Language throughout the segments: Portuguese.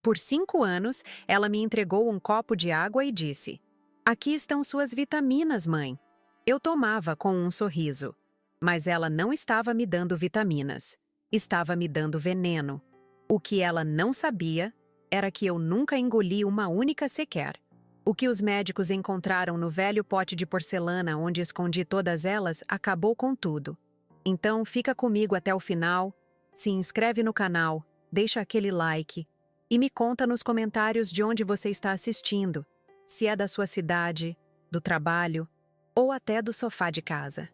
Por 5 anos, ela me entregou um copo de água e disse: "Aqui estão suas vitaminas, mãe." Eu tomava com um sorriso. Mas ela não estava me dando vitaminas. Estava me dando veneno. O que ela não sabia era que eu nunca engoli uma única sequer. O que os médicos encontraram no velho pote de porcelana onde escondi todas elas acabou com tudo. Então fica comigo até o final, se inscreve no canal, deixa aquele like e me conta nos comentários de onde você está assistindo, se é da sua cidade, do trabalho ou até do sofá de casa.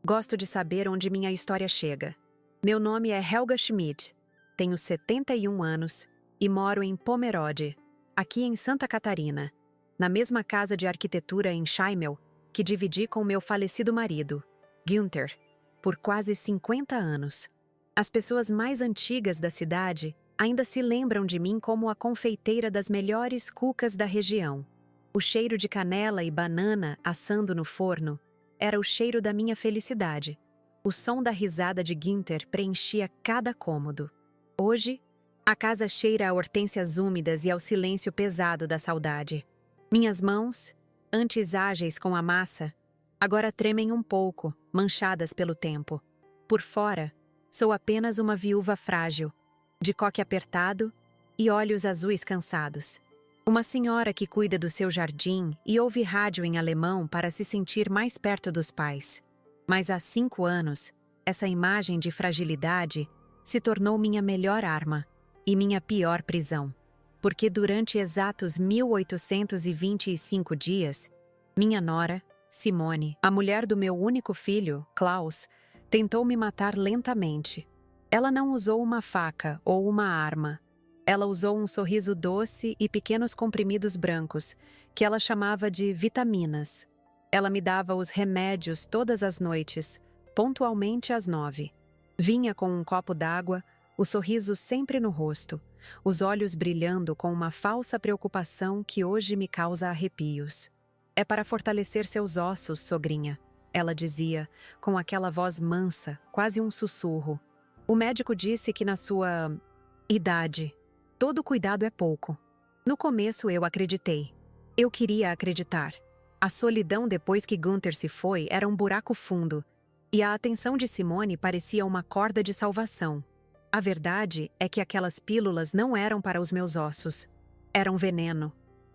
Gosto de saber onde minha história chega. Meu nome é Helga Schmidt, tenho 71 anos e moro em Pomerode, aqui em Santa Catarina, na mesma casa de arquitetura em Schimmel que dividi com meu falecido marido, Günther, por quase 50 anos. As pessoas mais antigas da cidade ainda se lembram de mim como a confeiteira das melhores cucas da região. O cheiro de canela e banana assando no forno era o cheiro da minha felicidade. O som da risada de Günther preenchia cada cômodo. Hoje, a casa cheira a hortênsias úmidas e ao silêncio pesado da saudade. Minhas mãos, antes ágeis com a massa, agora tremem um pouco, manchadas pelo tempo. Por fora, sou apenas uma viúva frágil, de coque apertado e olhos azuis cansados. Uma senhora que cuida do seu jardim e ouve rádio em alemão para se sentir mais perto dos pais. Mas há 5 anos, essa imagem de fragilidade se tornou minha melhor arma e minha pior prisão. Porque durante exatos 1825 dias, minha nora, Simone, a mulher do meu único filho, Klaus, tentou me matar lentamente. Ela não usou uma faca ou uma arma. Ela usou um sorriso doce e pequenos comprimidos brancos, que ela chamava de vitaminas. Ela me dava os remédios todas as noites, pontualmente às 9. Vinha com um copo d'água, o sorriso sempre no rosto, os olhos brilhando com uma falsa preocupação que hoje me causa arrepios. "É para fortalecer seus ossos, sogrinha", ela dizia, com aquela voz mansa, quase um sussurro. "O médico disse que na sua idade, todo cuidado é pouco." No começo eu acreditei. Eu queria acreditar. A solidão depois que Günther se foi era um buraco fundo, e a atenção de Simone parecia uma corda de salvação. A verdade é que aquelas pílulas não eram para os meus ossos. Eram veneno.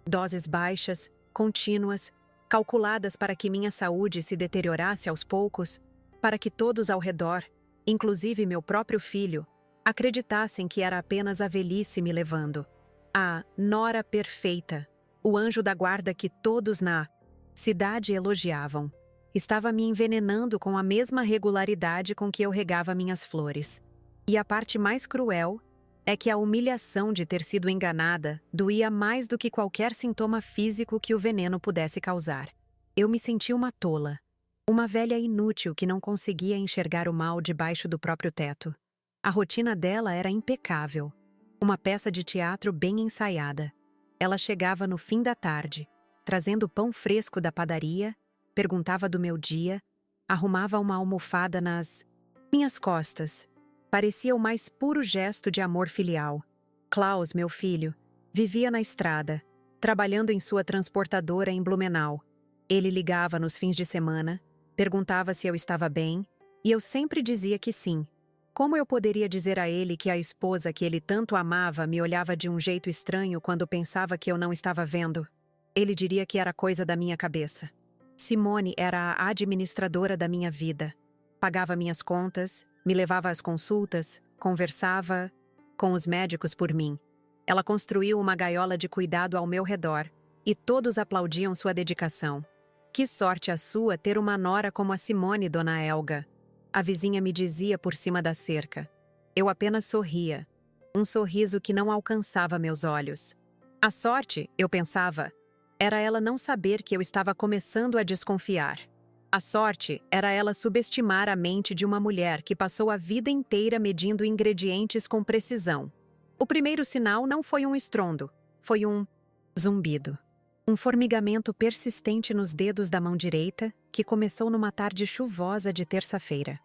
Doses baixas, contínuas, calculadas para que minha saúde se deteriorasse aos poucos, para que todos ao redor, inclusive meu próprio filho, acreditassem que era apenas a velhice me levando. A nora perfeita, o anjo da guarda que todos na cidade elogiavam, estava me envenenando com a mesma regularidade com que eu regava minhas flores. E a parte mais cruel é que a humilhação de ter sido enganada doía mais do que qualquer sintoma físico que o veneno pudesse causar. Eu me senti uma tola, uma velha inútil que não conseguia enxergar o mal debaixo do próprio teto. A rotina dela era impecável, uma peça de teatro bem ensaiada. Ela chegava no fim da tarde, trazendo pão fresco da padaria, perguntava do meu dia, arrumava uma almofada nas minhas costas. Parecia o mais puro gesto de amor filial. Klaus, meu filho, vivia na estrada, trabalhando em sua transportadora em Blumenau. Ele ligava nos fins de semana, perguntava se eu estava bem, e eu sempre dizia que sim. Como eu poderia dizer a ele que a esposa que ele tanto amava me olhava de um jeito estranho quando pensava que eu não estava vendo? Ele diria que era coisa da minha cabeça. Simone era a administradora da minha vida. Pagava minhas contas, me levava às consultas, conversava com os médicos por mim. Ela construiu uma gaiola de cuidado ao meu redor, e todos aplaudiam sua dedicação. Que sorte a sua ter uma nora como a Simone, dona Helga. A vizinha me dizia por cima da cerca. Eu apenas sorria, um sorriso que não alcançava meus olhos. A sorte, eu pensava, era ela não saber que eu estava começando a desconfiar. A sorte era ela subestimar a mente de uma mulher que passou a vida inteira medindo ingredientes com precisão. O primeiro sinal não foi um estrondo, foi um zumbido. Um formigamento persistente nos dedos da mão direita, que começou numa tarde chuvosa de terça-feira.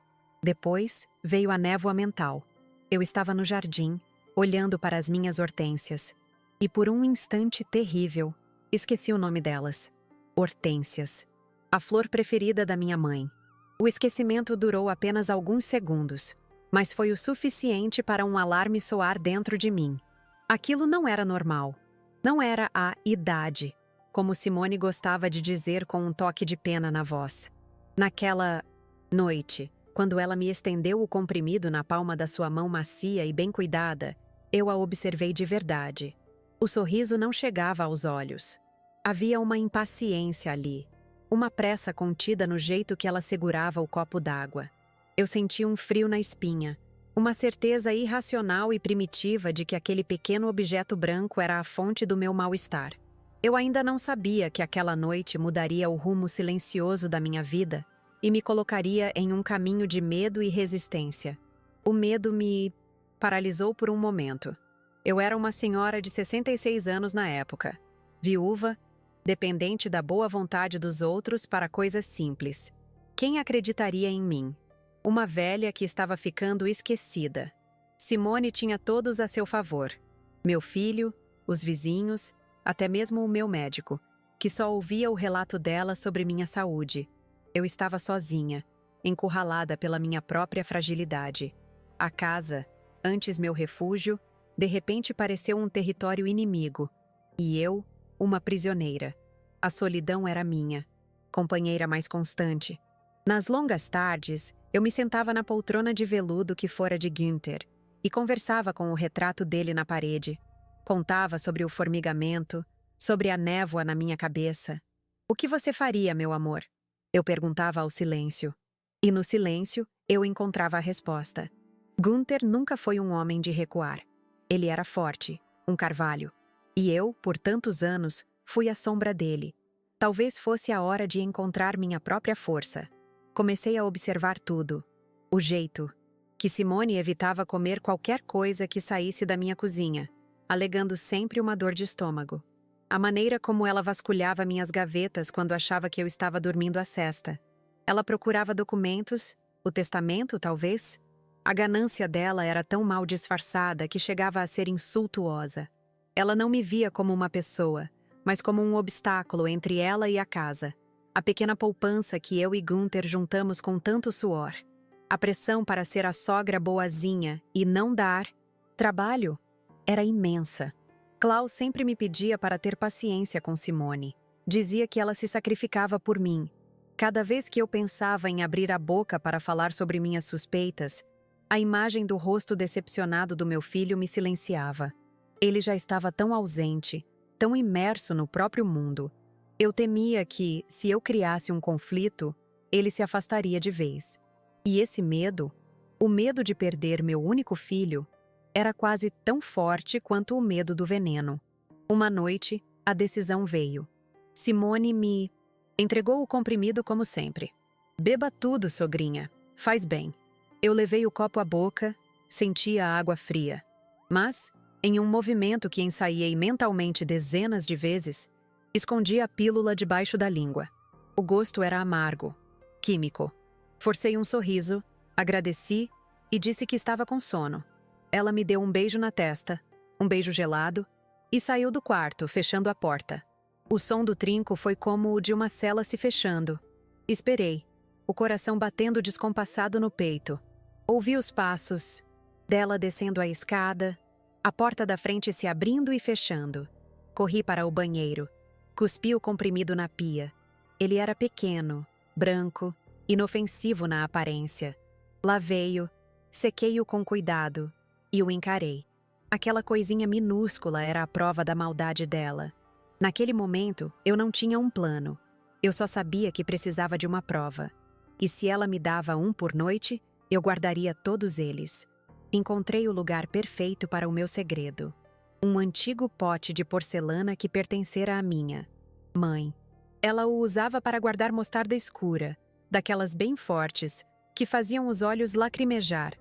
Depois, veio a névoa mental. Eu estava no jardim, olhando para as minhas hortênsias. E por um instante terrível, esqueci o nome delas. Hortênsias. A flor preferida da minha mãe. O esquecimento durou apenas alguns segundos, mas foi o suficiente para um alarme soar dentro de mim. Aquilo não era normal. Não era a idade, como Simone gostava de dizer com um toque de pena na voz. Naquela noite, quando ela me estendeu o comprimido na palma da sua mão macia e bem cuidada, eu a observei de verdade. O sorriso não chegava aos olhos. Havia uma impaciência ali, uma pressa contida no jeito que ela segurava o copo d'água. Eu senti um frio na espinha, uma certeza irracional e primitiva de que aquele pequeno objeto branco era a fonte do meu mal-estar. Eu ainda não sabia que aquela noite mudaria o rumo silencioso da minha vida e me colocaria em um caminho de medo e resistência. O medo me paralisou por um momento. Eu era uma senhora de 66 anos na época, viúva, dependente da boa vontade dos outros para coisas simples. Quem acreditaria em mim? Uma velha que estava ficando esquecida. Simone tinha todos a seu favor. Meu filho, os vizinhos, até mesmo o meu médico, que só ouvia o relato dela sobre minha saúde. Eu estava sozinha, encurralada pela minha própria fragilidade. A casa, antes meu refúgio, de repente pareceu um território inimigo, e eu, uma prisioneira. A solidão era minha, companheira mais constante. Nas longas tardes, eu me sentava na poltrona de veludo que fora de Günther e conversava com o retrato dele na parede. Contava sobre o formigamento, sobre a névoa na minha cabeça. O que você faria, meu amor? Eu perguntava ao silêncio. E no silêncio, eu encontrava a resposta. Günther nunca foi um homem de recuar. Ele era forte, um carvalho. E eu, por tantos anos, fui a sombra dele. Talvez fosse a hora de encontrar minha própria força. Comecei a observar tudo. O jeito que Simone evitava comer qualquer coisa que saísse da minha cozinha, alegando sempre uma dor de estômago. A maneira como ela vasculhava minhas gavetas quando achava que eu estava dormindo a sesta. Ela procurava documentos, o testamento, talvez. A ganância dela era tão mal disfarçada que chegava a ser insultuosa. Ela não me via como uma pessoa, mas como um obstáculo entre ela e a casa. A pequena poupança que eu e Günther juntamos com tanto suor. A pressão para ser a sogra boazinha e não dar trabalho era imensa. Klaus sempre me pedia para ter paciência com Simone. Dizia que ela se sacrificava por mim. Cada vez que eu pensava em abrir a boca para falar sobre minhas suspeitas, a imagem do rosto decepcionado do meu filho me silenciava. Ele já estava tão ausente, tão imerso no próprio mundo. Eu temia que, se eu criasse um conflito, ele se afastaria de vez. E esse medo, o medo de perder meu único filho, era quase tão forte quanto o medo do veneno. Uma noite, a decisão veio. Simone me entregou o comprimido como sempre. Beba tudo, sogrinha. Faz bem. Eu levei o copo à boca, senti a água fria. Mas, em um movimento que ensaiei mentalmente dezenas de vezes, escondi a pílula debaixo da língua. O gosto era amargo, químico. Forcei um sorriso, agradeci e disse que estava com sono. Ela me deu um beijo na testa, um beijo gelado, e saiu do quarto, fechando a porta. O som do trinco foi como o de uma cela se fechando. Esperei, o coração batendo descompassado no peito. Ouvi os passos dela descendo a escada, a porta da frente se abrindo e fechando. Corri para o banheiro. Cuspi o comprimido na pia. Ele era pequeno, branco, inofensivo na aparência. Lavei-o, sequei-o com cuidado e o encarei. Aquela coisinha minúscula era a prova da maldade dela. Naquele momento, eu não tinha um plano. Eu só sabia que precisava de uma prova. E se ela me dava um por noite, eu guardaria todos eles. Encontrei o lugar perfeito para o meu segredo. Um antigo pote de porcelana que pertencera à minha mãe. Ela o usava para guardar mostarda escura, daquelas bem fortes, que faziam os olhos lacrimejar.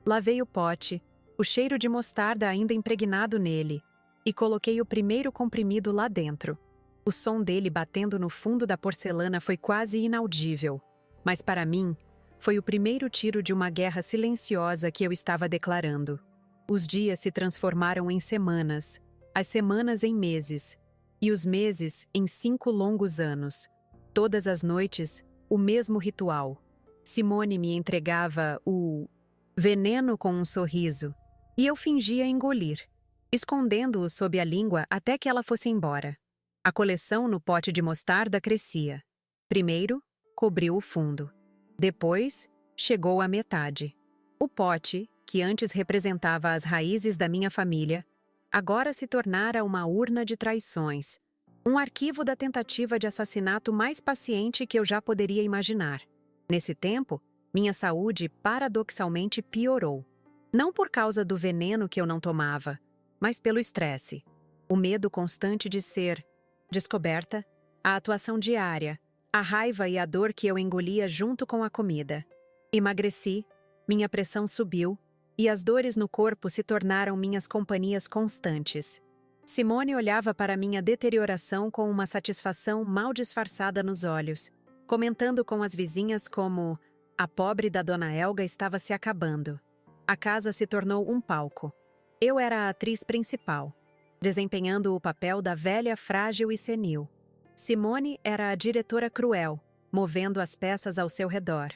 Lavei o pote, o cheiro de mostarda ainda impregnado nele, e coloquei o primeiro comprimido lá dentro. O som dele batendo no fundo da porcelana foi quase inaudível, mas para mim, foi o primeiro tiro de uma guerra silenciosa que eu estava declarando. Os dias se transformaram em semanas. A as semanas em meses, e os meses em 5 longos anos. Todas as noites, o mesmo ritual. Simone me entregava o veneno com um sorriso, e eu fingia engolir, escondendo-o sob a língua até que ela fosse embora. A coleção no pote de mostarda crescia. Primeiro, cobriu o fundo. Depois, chegou à metade. O pote, que antes representava as raízes da minha família, agora se tornara uma urna de traições, um arquivo da tentativa de assassinato mais paciente que eu já poderia imaginar. Nesse tempo, minha saúde paradoxalmente piorou. Não por causa do veneno que eu não tomava, mas pelo estresse. O medo constante de ser descoberta, a atuação diária, a raiva e a dor que eu engolia junto com a comida. Emagreci, minha pressão subiu, e as dores no corpo se tornaram minhas companhias constantes. Simone olhava para minha deterioração com uma satisfação mal disfarçada nos olhos, comentando com as vizinhas como a pobre da Dona Helga estava se acabando. A casa se tornou um palco. Eu era a atriz principal, desempenhando o papel da velha frágil e senil. Simone era a diretora cruel, movendo as peças ao seu redor.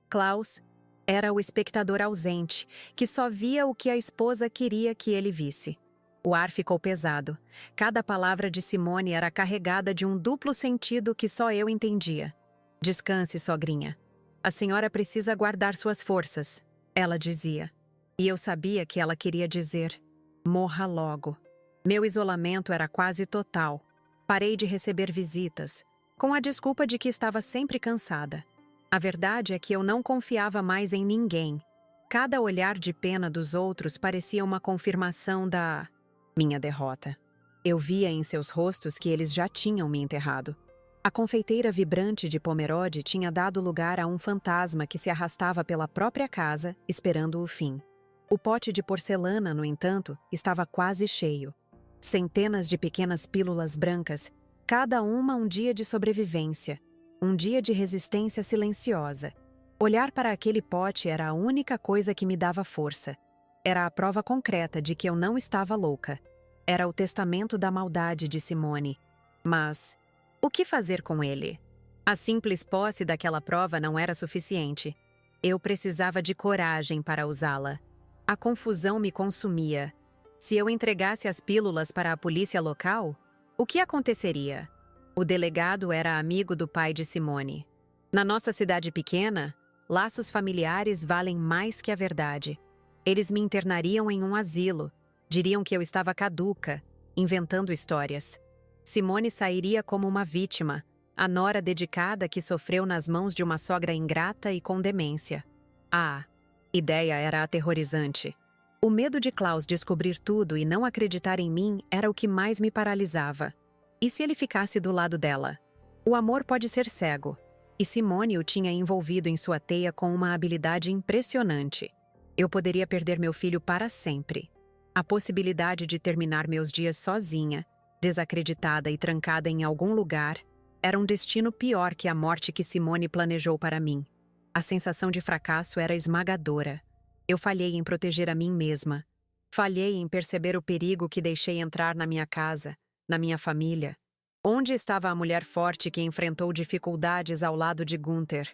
Klaus era o espectador ausente, que só via o que a esposa queria que ele visse. O ar ficou pesado. Cada palavra de Simone era carregada de um duplo sentido que só eu entendia. "Descanse, sogrinha. A senhora precisa guardar suas forças", ela dizia. E eu sabia que ela queria dizer: "Morra logo". Meu isolamento era quase total. Parei de receber visitas, com a desculpa de que estava sempre cansada. A verdade é que eu não confiava mais em ninguém. Cada olhar de pena dos outros parecia uma confirmação da minha derrota. Eu via em seus rostos que eles já tinham me enterrado. A confeiteira vibrante de Pomerode tinha dado lugar a um fantasma que se arrastava pela própria casa, esperando o fim. O pote de porcelana, no entanto, estava quase cheio. Centenas de pequenas pílulas brancas, cada uma um dia de sobrevivência, um dia de resistência silenciosa. Olhar para aquele pote era a única coisa que me dava força. Era a prova concreta de que eu não estava louca. Era o testamento da maldade de Simone. Mas o que fazer com ele? A simples posse daquela prova não era suficiente. Eu precisava de coragem para usá-la. A confusão me consumia. Se eu entregasse as pílulas para a polícia local, o que aconteceria? O delegado era amigo do pai de Simone. Na nossa cidade pequena, laços familiares valem mais que a verdade. Eles me internariam em um asilo, diriam que eu estava caduca, inventando histórias. Simone sairia como uma vítima, a nora dedicada que sofreu nas mãos de uma sogra ingrata e com demência. A ideia era aterrorizante. O medo de Klaus descobrir tudo e não acreditar em mim era o que mais me paralisava. E se ele ficasse do lado dela? O amor pode ser cego, e Simone o tinha envolvido em sua teia com uma habilidade impressionante. Eu poderia perder meu filho para sempre. A possibilidade de terminar meus dias sozinha, desacreditada e trancada em algum lugar, era um destino pior que a morte que Simone planejou para mim. A sensação de fracasso era esmagadora. Eu falhei em proteger a mim mesma. Falhei em perceber o perigo que deixei entrar na minha casa, na minha família. Onde estava a mulher forte que enfrentou dificuldades ao lado de Gunther?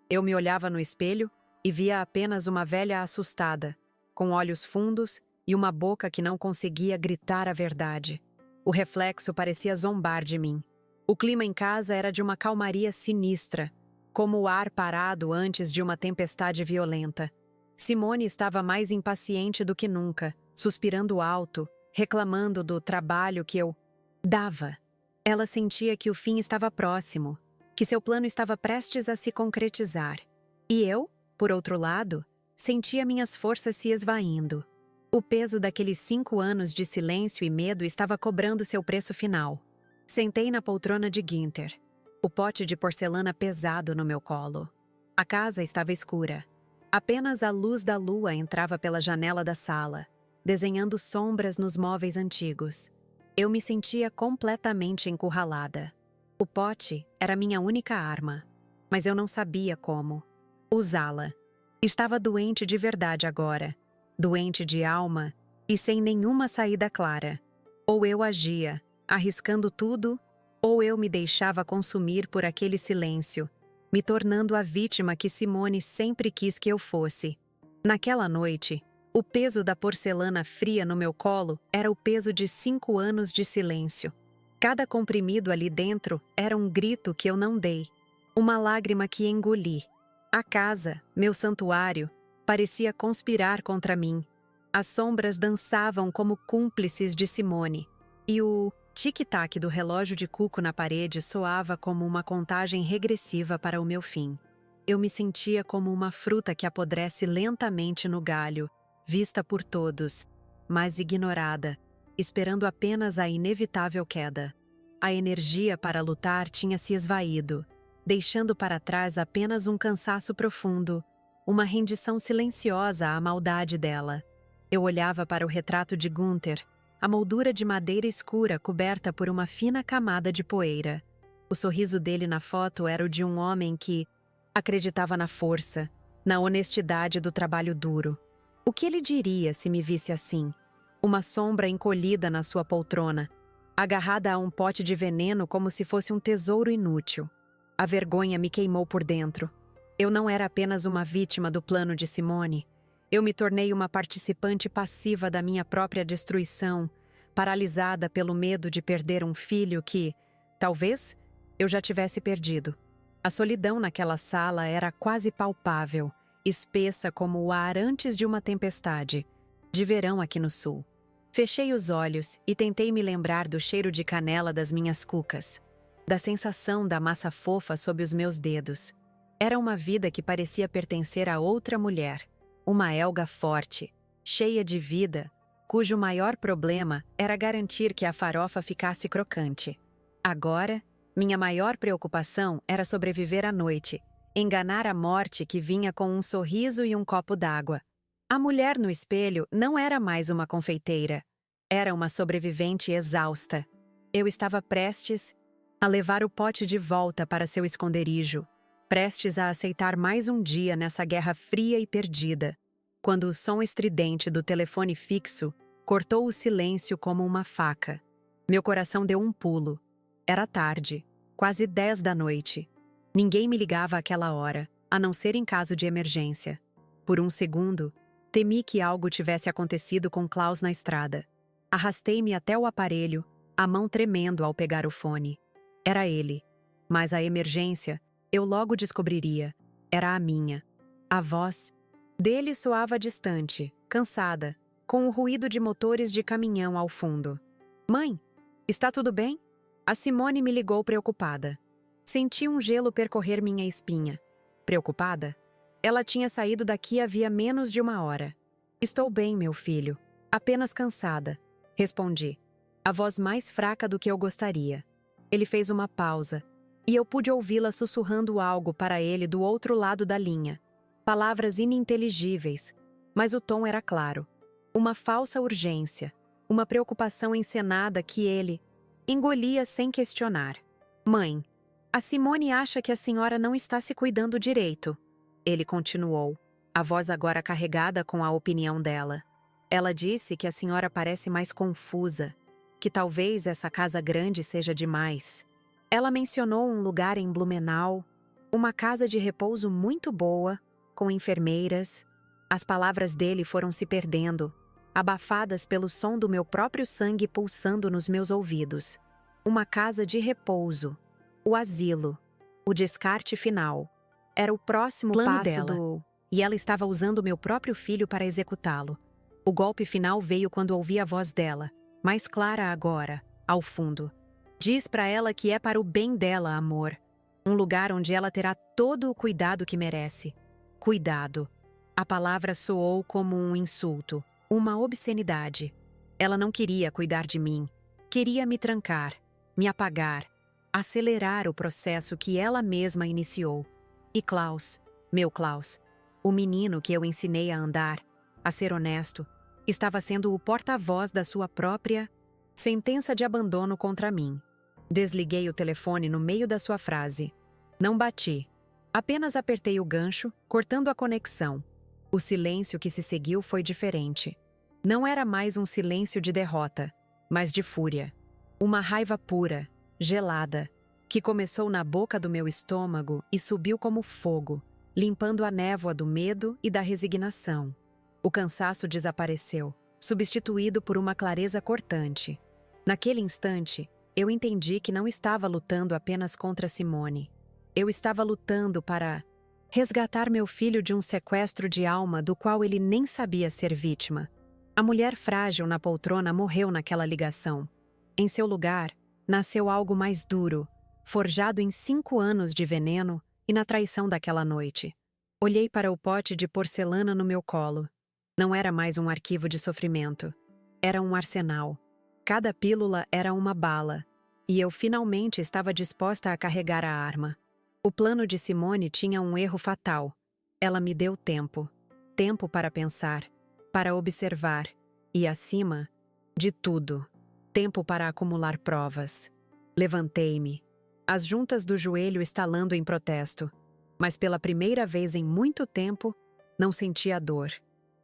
Eu me olhava no espelho e via apenas uma velha assustada, com olhos fundos e uma boca que não conseguia gritar a verdade. O reflexo parecia zombar de mim. O clima em casa era de uma calmaria sinistra, como o ar parado antes de uma tempestade violenta. Simone estava mais impaciente do que nunca, suspirando alto, reclamando do trabalho que eu dava. Ela sentia que o fim estava próximo, que seu plano estava prestes a se concretizar. E eu, por outro lado, sentia minhas forças se esvaindo. O peso daqueles 5 anos de silêncio e medo estava cobrando seu preço final. Sentei na poltrona de Günther, o pote de porcelana pesado no meu colo. A casa estava escura. Apenas a luz da lua entrava pela janela da sala, desenhando sombras nos móveis antigos. Eu me sentia completamente encurralada. O pote era minha única arma, mas eu não sabia como usá-la. Estava doente de verdade agora, doente de alma e sem nenhuma saída clara. Ou eu agia, arriscando tudo, ou eu me deixava consumir por aquele silêncio, me tornando a vítima que Simone sempre quis que eu fosse. Naquela noite, o peso da porcelana fria no meu colo era o peso de 5 anos de silêncio. Cada comprimido ali dentro era um grito que eu não dei, uma lágrima que engoli. A casa, meu santuário, parecia conspirar contra mim. As sombras dançavam como cúmplices de Simone, e o tic-tac do relógio de cuco na parede soava como uma contagem regressiva para o meu fim. Eu me sentia como uma fruta que apodrece lentamente no galho, vista por todos, mas ignorada, esperando apenas a inevitável queda. A energia para lutar tinha se esvaído, deixando para trás apenas um cansaço profundo, uma rendição silenciosa à maldade dela. Eu olhava para o retrato de Gunther, a moldura de madeira escura coberta por uma fina camada de poeira. O sorriso dele na foto era o de um homem que acreditava na força, na honestidade do trabalho duro. O que ele diria se me visse assim? Uma sombra encolhida na sua poltrona, agarrada a um pote de veneno como se fosse um tesouro inútil. A vergonha me queimou por dentro. Eu não era apenas uma vítima do plano de Simone. Eu me tornei uma participante passiva da minha própria destruição, paralisada pelo medo de perder um filho que, talvez, eu já tivesse perdido. A solidão naquela sala era quase palpável, espessa como o ar antes de uma tempestade, de verão aqui no sul. Fechei os olhos e tentei me lembrar do cheiro de canela das minhas cucas, da sensação da massa fofa sob os meus dedos. Era uma vida que parecia pertencer a outra mulher, uma Helga forte, cheia de vida, cujo maior problema era garantir que a farofa ficasse crocante. Agora, minha maior preocupação era sobreviver à noite, enganar a morte que vinha com um sorriso e um copo d'água. A mulher no espelho não era mais uma confeiteira. Era uma sobrevivente exausta. Eu estava prestes a levar o pote de volta para seu esconderijo, prestes a aceitar mais um dia nessa guerra fria e perdida, quando o som estridente do telefone fixo cortou o silêncio como uma faca. Meu coração deu um pulo. Era tarde, quase 10 da noite. Ninguém me ligava àquela hora, a não ser em caso de emergência. Por um segundo, temi que algo tivesse acontecido com Klaus na estrada. Arrastei-me até o aparelho, a mão tremendo ao pegar o fone. Era ele. Mas a emergência, eu logo descobriria, era a minha. A voz dele soava distante, cansada, com o ruído de motores de caminhão ao fundo. Mãe, está tudo bem? A Simone me ligou preocupada. Senti um gelo percorrer minha espinha. Preocupada? Ela tinha saído daqui havia menos de 1 hora. Estou bem, meu filho. Apenas cansada. Respondi, a voz mais fraca do que eu gostaria. Ele fez uma pausa, e eu pude ouvi-la sussurrando algo para ele do outro lado da linha. Palavras ininteligíveis, mas o tom era claro. Uma falsa urgência, uma preocupação encenada que ele engolia sem questionar. Mãe, a Simone acha que a senhora não está se cuidando direito. Ele continuou, a voz agora carregada com a opinião dela. Ela disse que a senhora parece mais confusa, que talvez essa casa grande seja demais. Ela mencionou um lugar em Blumenau, uma casa de repouso muito boa, com enfermeiras. As palavras dele foram se perdendo, abafadas pelo som do meu próprio sangue pulsando nos meus ouvidos. Uma casa de repouso, o asilo, o descarte final. Era o próximo plano dela, e ela estava usando meu próprio filho para executá-lo. O golpe final veio quando ouvi a voz dela, mais clara agora, ao fundo. Diz para ela que é para o bem dela, amor. Um lugar onde ela terá todo o cuidado que merece. Cuidado. A palavra soou como um insulto, uma obscenidade. Ela não queria cuidar de mim. Queria me trancar, me apagar, acelerar o processo que ela mesma iniciou. E Klaus, meu Klaus, o menino que eu ensinei a andar, a ser honesto, estava sendo o porta-voz da sua própria sentença de abandono contra mim. Desliguei o telefone no meio da sua frase. Não bati. Apenas apertei o gancho, cortando a conexão. O silêncio que se seguiu foi diferente. Não era mais um silêncio de derrota. mas de fúria. Uma raiva pura, gelada, que começou na boca do meu estômago e subiu como fogo, limpando a névoa do medo e da resignação. O cansaço desapareceu, substituído por uma clareza cortante. Naquele instante, eu entendi que não estava lutando apenas contra Simone. Eu estava lutando para resgatar meu filho de um sequestro de alma do qual ele nem sabia ser vítima. A mulher frágil na poltrona morreu naquela ligação. Em seu lugar, nasceu algo mais duro, forjado em 5 anos de veneno e na traição daquela noite. Olhei para o pote de porcelana no meu colo. Não era mais um arquivo de sofrimento. Era um arsenal. Cada pílula era uma bala, e eu finalmente estava disposta a carregar a arma. O plano de Simone tinha um erro fatal. Ela me deu tempo. Tempo para pensar, para observar e, acima de tudo, tempo para acumular provas. Levantei-me, as juntas do joelho estalando em protesto, mas pela primeira vez em muito tempo, não senti a dor.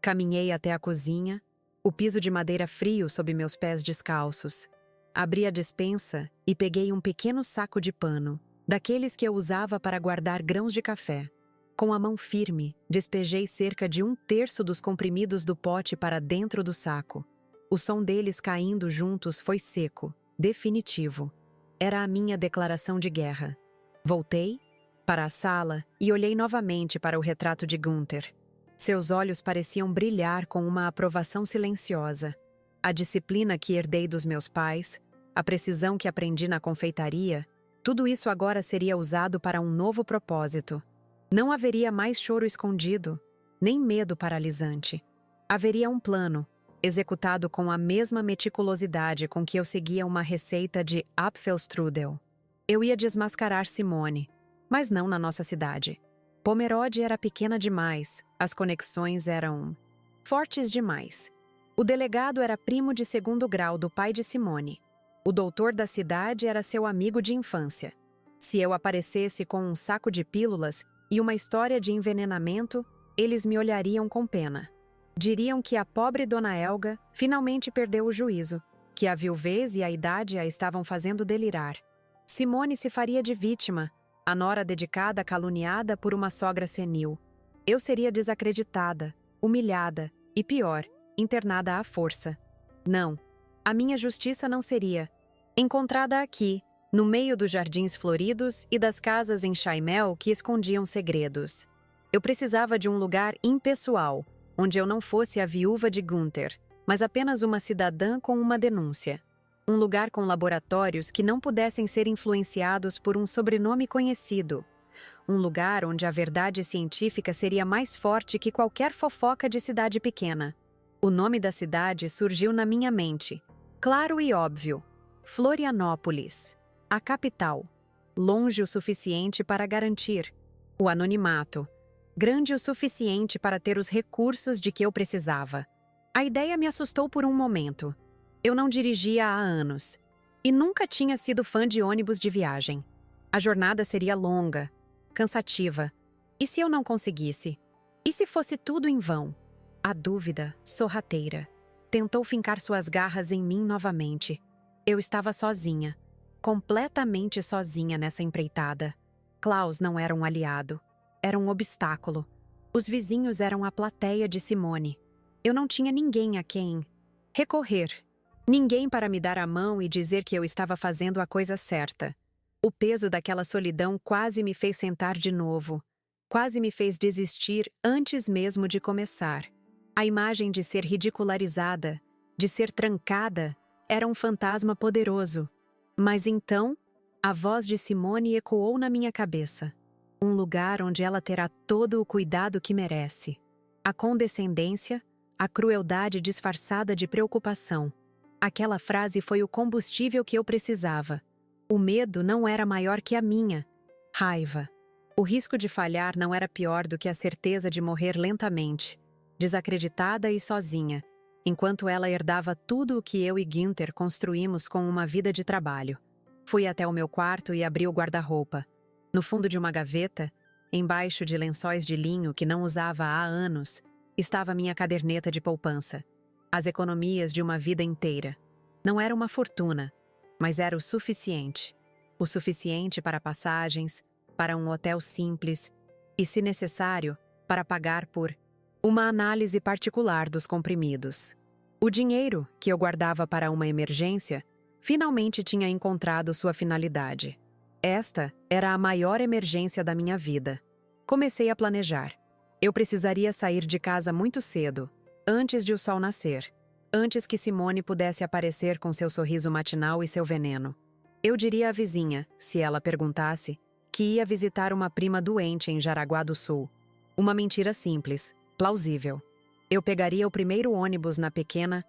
Caminhei até a cozinha, o piso de madeira frio sob meus pés descalços. Abri a despensa e peguei um pequeno saco de pano, daqueles que eu usava para guardar grãos de café. Com a mão firme, despejei cerca de 1/3 dos comprimidos do pote para dentro do saco. O som deles caindo juntos foi seco, definitivo. Era a minha declaração de guerra. Voltei para a sala e olhei novamente para o retrato de Günther. Seus olhos pareciam brilhar com uma aprovação silenciosa. A disciplina que herdei dos meus pais, a precisão que aprendi na confeitaria, tudo isso agora seria usado para um novo propósito. Não haveria mais choro escondido, nem medo paralisante. Haveria um plano, executado com a mesma meticulosidade com que eu seguia uma receita de Apfelstrudel. Eu ia desmascarar Simone, mas não na nossa cidade. Pomerode era pequena demais, as conexões eram fortes demais. O delegado era primo de 2º grau do pai de Simone. O doutor da cidade era seu amigo de infância. Se eu aparecesse com um saco de pílulas e uma história de envenenamento, eles me olhariam com pena. Diriam que a pobre Dona Elga finalmente perdeu o juízo, que a viuvez e a idade a estavam fazendo delirar. Simone se faria de vítima, a nora dedicada caluniada por uma sogra senil. Eu seria desacreditada, humilhada e, pior, internada à força. Não, a minha justiça não seria encontrada aqui, no meio dos jardins floridos e das casas em Chaimel que escondiam segredos. Eu precisava de um lugar impessoal, onde eu não fosse a viúva de Günther, mas apenas uma cidadã com uma denúncia. Um lugar com laboratórios que não pudessem ser influenciados por um sobrenome conhecido. Um lugar onde a verdade científica seria mais forte que qualquer fofoca de cidade pequena. O nome da cidade surgiu na minha mente, claro e óbvio. Florianópolis, a capital. Longe o suficiente para garantir o anonimato. Grande o suficiente para ter os recursos de que eu precisava. A ideia me assustou por um momento. Eu não dirigia há anos. E nunca tinha sido fã de ônibus de viagem. A jornada seria longa, cansativa. E se eu não conseguisse? E se fosse tudo em vão? A dúvida, sorrateira, tentou fincar suas garras em mim novamente. Eu estava sozinha, completamente sozinha nessa empreitada. Klaus não era um aliado, era um obstáculo. Os vizinhos eram a plateia de Simone. Eu não tinha ninguém a quem recorrer. Ninguém para me dar a mão e dizer que eu estava fazendo a coisa certa. O peso daquela solidão quase me fez sentar de novo. Quase me fez desistir antes mesmo de começar. A imagem de ser ridicularizada, de ser trancada, era um fantasma poderoso. Mas então, a voz de Simone ecoou na minha cabeça. Um lugar onde ela terá todo o cuidado que merece. A condescendência, a crueldade disfarçada de preocupação. Aquela frase foi o combustível que eu precisava. O medo não era maior que a minha. Raiva. O risco de falhar não era pior do que a certeza de morrer lentamente, desacreditada e sozinha, enquanto ela herdava tudo o que eu e Günther construímos com uma vida de trabalho. Fui até o meu quarto e abri o guarda-roupa. No fundo de uma gaveta, embaixo de lençóis de linho que não usava há anos, estava minha caderneta de poupança. As economias de uma vida inteira. Não era uma fortuna, mas era o suficiente. O suficiente para passagens, para um hotel simples e, se necessário, para pagar por uma análise particular dos comprimidos. O dinheiro, que eu guardava para uma emergência, finalmente tinha encontrado sua finalidade. Esta era a maior emergência da minha vida. Comecei a planejar. Eu precisaria sair de casa muito cedo, antes de o sol nascer, antes que Simone pudesse aparecer com seu sorriso matinal e seu veneno. Eu diria à vizinha, se ela perguntasse, que ia visitar uma prima doente em Jaraguá do Sul. Uma mentira simples, plausível. Eu pegaria o primeiro ônibus na pequena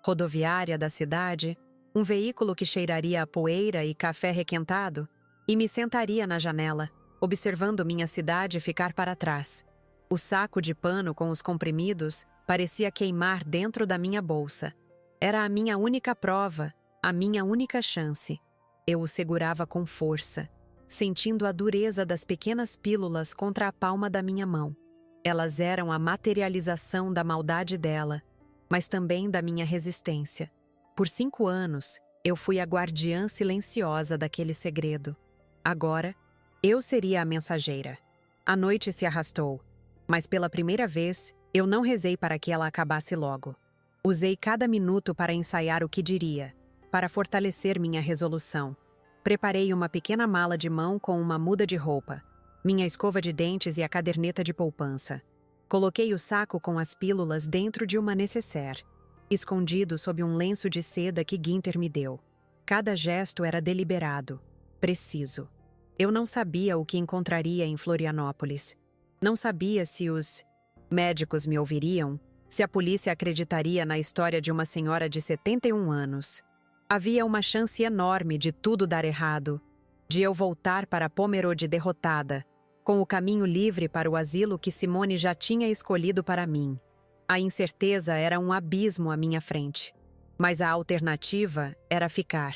rodoviária da cidade, um veículo que cheiraria a poeira e café requentado, e me sentaria na janela, observando minha cidade ficar para trás. O saco de pano com os comprimidos parecia queimar dentro da minha bolsa. Era a minha única prova, a minha única chance. Eu o segurava com força, sentindo a dureza das pequenas pílulas contra a palma da minha mão. Elas eram a materialização da maldade dela, mas também da minha resistência. Por 5 anos, eu fui a guardiã silenciosa daquele segredo. Agora, eu seria a mensageira. A noite se arrastou, mas pela primeira vez, eu não rezei para que ela acabasse logo. Usei cada minuto para ensaiar o que diria, para fortalecer minha resolução. Preparei uma pequena mala de mão com uma muda de roupa, minha escova de dentes e a caderneta de poupança. Coloquei o saco com as pílulas dentro de uma nécessaire, escondido sob um lenço de seda que Günther me deu. Cada gesto era deliberado, preciso. Eu não sabia o que encontraria em Florianópolis. Não sabia se os médicos me ouviriam, se a polícia acreditaria na história de uma senhora de 71 anos. Havia uma chance enorme de tudo dar errado, de eu voltar para Pomerode derrotada, com o caminho livre para o asilo que Simone já tinha escolhido para mim. A incerteza era um abismo à minha frente, mas a alternativa era ficar.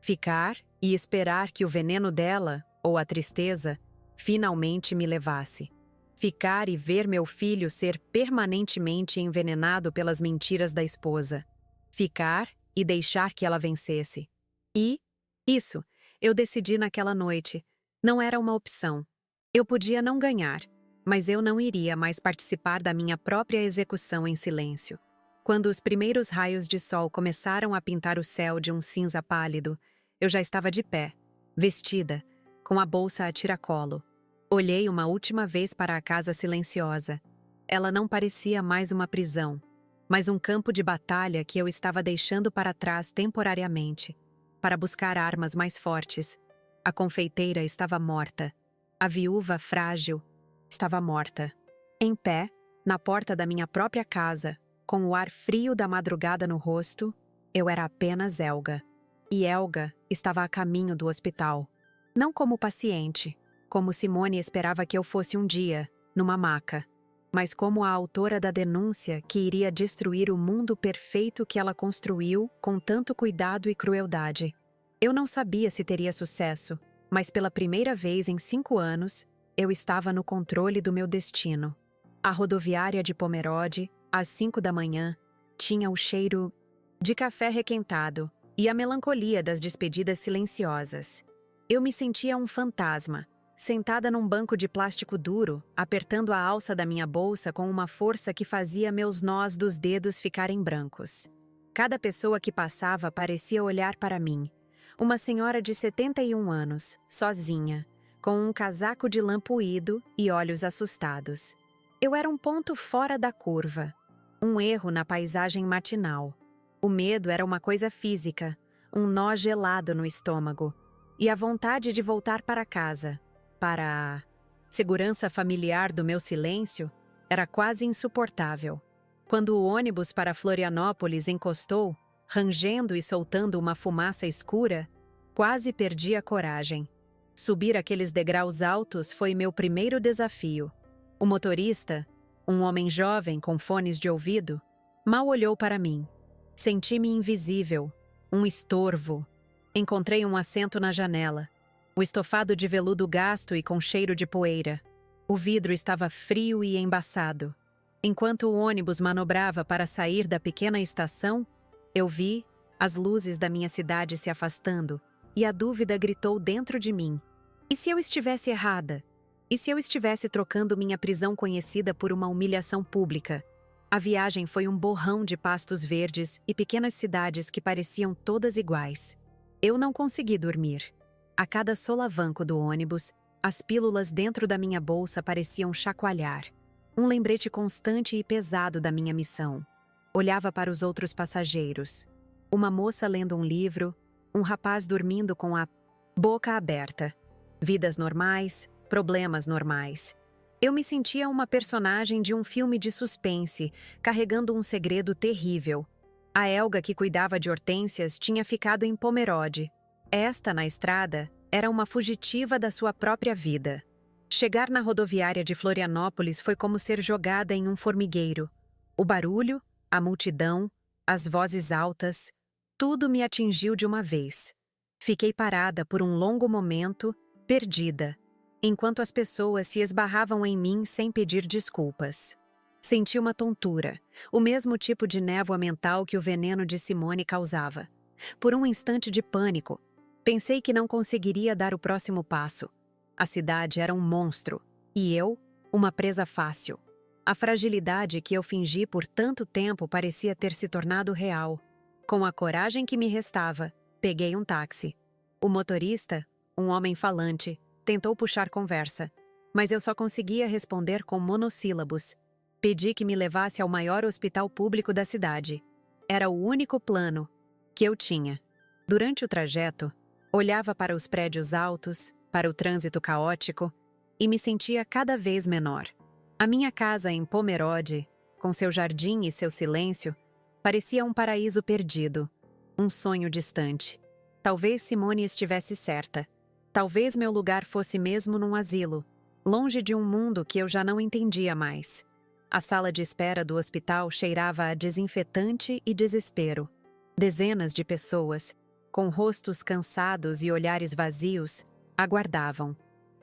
Ficar e esperar que o veneno dela, ou a tristeza, finalmente me levasse. Ficar e ver meu filho ser permanentemente envenenado pelas mentiras da esposa. Ficar e deixar que ela vencesse. E, isso, eu decidi naquela noite. Não era uma opção. Eu podia não ganhar, mas eu não iria mais participar da minha própria execução em silêncio. Quando os primeiros raios de sol começaram a pintar o céu de um cinza pálido, eu já estava de pé, vestida, com a bolsa a tiracolo. Olhei uma última vez para a casa silenciosa. Ela não parecia mais uma prisão, mas um campo de batalha que eu estava deixando para trás temporariamente, para buscar armas mais fortes. A confeiteira estava morta. A viúva frágil estava morta. Em pé, na porta da minha própria casa, com o ar frio da madrugada no rosto, eu era apenas Helga. E Helga estava a caminho do hospital. Não como paciente, como Simone esperava que eu fosse um dia, numa maca, mas como a autora da denúncia que iria destruir o mundo perfeito que ela construiu com tanto cuidado e crueldade. Eu não sabia se teria sucesso, mas pela primeira vez em 5 anos, eu estava no controle do meu destino. A rodoviária de Pomerode, às 5 da manhã, tinha o cheiro de café requentado e a melancolia das despedidas silenciosas. Eu me sentia um fantasma, sentada num banco de plástico duro, apertando a alça da minha bolsa com uma força que fazia meus nós dos dedos ficarem brancos. Cada pessoa que passava parecia olhar para mim. Uma senhora de 71 anos, sozinha, com um casaco de lã puído e olhos assustados. Eu era um ponto fora da curva, um erro na paisagem matinal. O medo era uma coisa física, um nó gelado no estômago, e a vontade de voltar para casa, para a segurança familiar do meu silêncio, era quase insuportável. Quando o ônibus para Florianópolis encostou, rangendo e soltando uma fumaça escura, quase perdi a coragem. Subir aqueles degraus altos foi meu primeiro desafio. O motorista, um homem jovem com fones de ouvido, mal olhou para mim. Senti-me invisível, um estorvo. Encontrei um assento na janela. O estofado de veludo gasto e com cheiro de poeira. O vidro estava frio e embaçado. Enquanto o ônibus manobrava para sair da pequena estação, eu vi as luzes da minha cidade se afastando, e a dúvida gritou dentro de mim. E se eu estivesse errada? E se eu estivesse trocando minha prisão conhecida por uma humilhação pública? A viagem foi um borrão de pastos verdes e pequenas cidades que pareciam todas iguais. Eu não consegui dormir. A cada solavanco do ônibus, as pílulas dentro da minha bolsa pareciam chacoalhar. Um lembrete constante e pesado da minha missão. Olhava para os outros passageiros. Uma moça lendo um livro, um rapaz dormindo com a boca aberta. Vidas normais, problemas normais. Eu me sentia uma personagem de um filme de suspense, carregando um segredo terrível. A Elga que cuidava de hortênsias tinha ficado em Pomerode. Esta, na estrada, era uma fugitiva da sua própria vida. Chegar na rodoviária de Florianópolis foi como ser jogada em um formigueiro. O barulho, a multidão, as vozes altas, tudo me atingiu de uma vez. Fiquei parada por um longo momento, perdida, enquanto as pessoas se esbarravam em mim sem pedir desculpas. Senti uma tontura, o mesmo tipo de névoa mental que o veneno de Simone causava. Por um instante de pânico, pensei que não conseguiria dar o próximo passo. A cidade era um monstro, e eu, uma presa fácil. A fragilidade que eu fingi por tanto tempo parecia ter se tornado real. Com a coragem que me restava, peguei um táxi. O motorista, um homem falante, tentou puxar conversa, mas eu só conseguia responder com monossílabos. Pedi que me levasse ao maior hospital público da cidade. Era o único plano que eu tinha. Durante o trajeto, olhava para os prédios altos, para o trânsito caótico, e me sentia cada vez menor. A minha casa em Pomerode, com seu jardim e seu silêncio, parecia um paraíso perdido, um sonho distante. Talvez Simone estivesse certa. Talvez meu lugar fosse mesmo num asilo, longe de um mundo que eu já não entendia mais. A sala de espera do hospital cheirava a desinfetante e desespero. Dezenas de pessoas, com rostos cansados e olhares vazios, aguardavam.